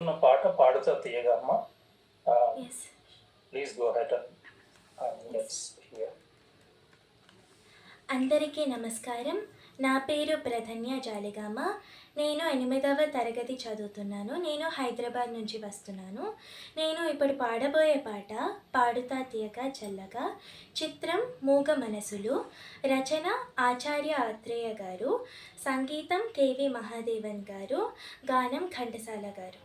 ఉన్న పాట పాడుతా తీయగా అమ్మ. Yes. Please go head and let's hear. అందరికీ నమస్కారం. నా పేరు ప్రధన్య జాలిగామ. నేను 8వ తరగతి చదువుతున్నాను. నేను హైదరాబాద్ నుంచి వస్తున్నాను. నేను ఇప్పుడు పాడబోయే పాట పాడుతా తీయగా చల్లగా. చిత్రం మూగ మనసులు. రచన ఆచార్య ఆత్రేయ గారు. సంగీతం కేవి మహాదేవన్ గారు. గానం ఘంటసాల గారు.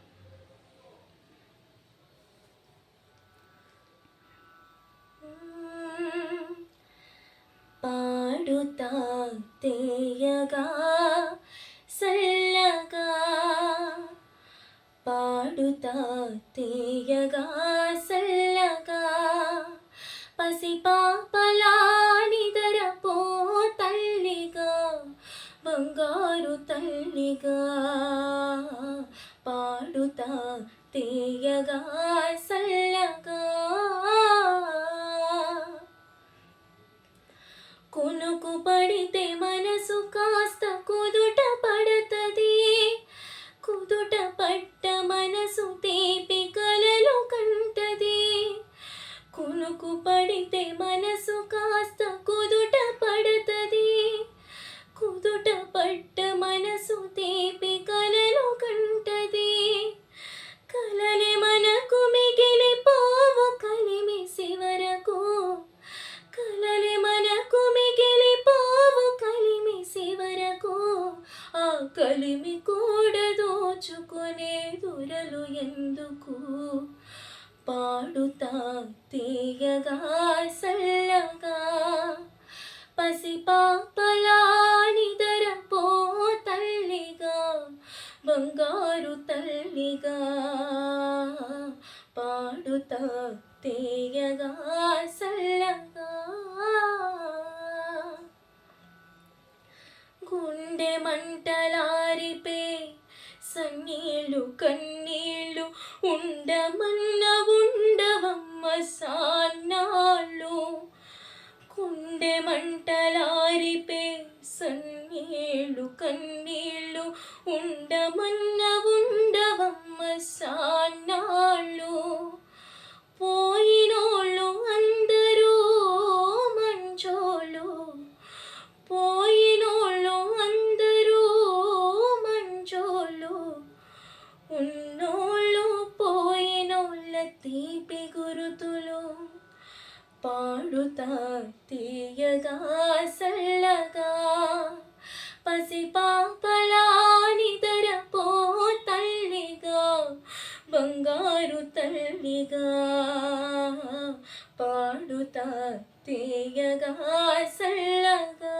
పాడుతా తీయగా సల్లగా, పాడుతా తీయగా సల్లగా, పసిపాపలా నిదరపో తల్లిగా, బంగారు తల్లిగా. పాడుతా తీయగా సల్లగా, కునుకు పడితే మనసు కాస్త కుదుట పడతది, కుదుట పట్ట మనసు తీపి కలలు కంటది. కునుకు పడితే మనసు కాస్త కుదుట పడతది, కుదుట పట్ట మనసు తీపి కలలు కంటది. కలలే మనకు మిగిలిపోవు కలిమిసి వరకు, కలలే మనకు మిగిలిపోవు కలిమిసి వరకు. ఆ కలిమి కూడా దోచుకునే దురలు ఎందుకు. పాడుతా తీయగా సల్లగా, పసిపాపలా నిదరపో తల్లిగా, బంగారు తల్లిగా. పాడుతా తీయగా సల్లగా. గుండె మంటలారిపే సన్నీళ్ళు కన్నీళ్ళు, ఉండమన్న ఉండవమ్మ సాన్నాళ్ళు. గుండె మంటలారిపే సన్నీళ్ళు కన్నీళ్ళు, ఉండమన్న ఉండవమ్మ సాన్నాళ్ళు. పోయినోళ్ళు అందరూ మంచోళ్ళు, పోయినోళ్ళు అందరూ మంచోళ్ళు, ఉన్నోళ్ళు పోయినోళ్ళ తీపి గురుతులు. పాడుతా తీయగా సల్లగా, పసిపాపలా నిదరపో తల్లిగా, బంగారు తల్లిగా. పాడుతా తీయగా సల్లగా.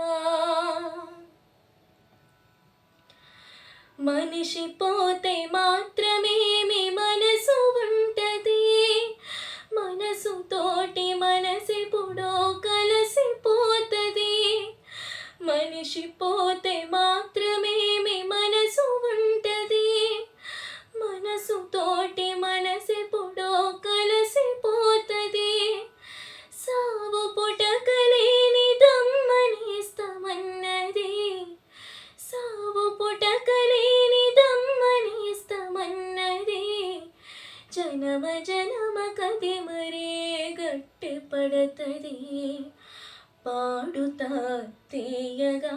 మనిషి పోతే మాత్రమేమి మనసు ఉంటది, మనసు తోటి మనసెప్పుడో కలిసిపోతది. మనిషి పోతే మాత్రమేమి మనసు ఉంటది, మనసు తోటి మనసెప్పుడో కలిసిపోతది. సావు పుటకలేని దమ్మనిస్తమన్నది, సావు పుటకలేని దమ్మనిస్తమన్నది. జనమ జనమ కది మరే గట్టి పడతది. పాడుతా తీయగా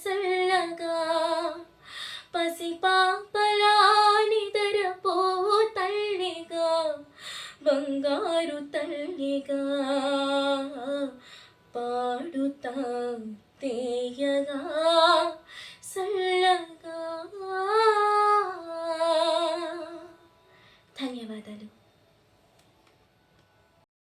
సల్లగా, పసిపాపలా నిదరపో తల్లిగా, బంగారు తల్లిగా. పాడుతా తీయగా సల్లగా. ధన్యవాదాలు.